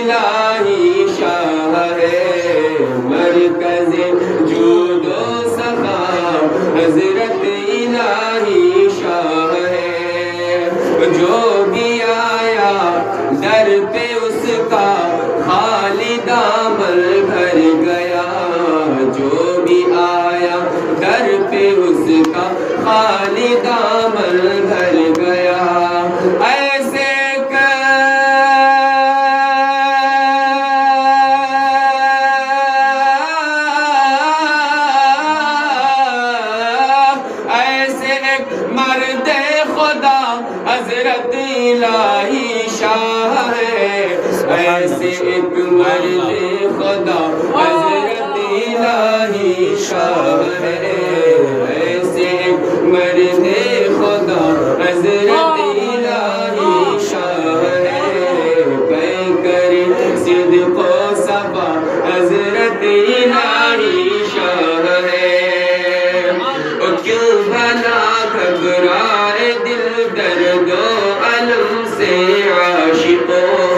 الہی شاہ ہے، مرکز جود و سخا حضرت الہی شاہ ہے، جو بھی آیا در پہ اس کا خالی دامن بھر گیا، جو بھی آیا در پہ اس کا خالی دامن بھر گیا، ایسے مرد خدا حضرت الہی شاہ ہے، ایسے ایک مرد خدا حضرت الہی شاہ ہے، ایسے ایک مرد خدا حضرت الہی شاہ ہے، پیکر صدق و صفا حضرت الہی شاہ ہے، کیوں بھلا گھبرائے دل درد و علم سے عاشقوں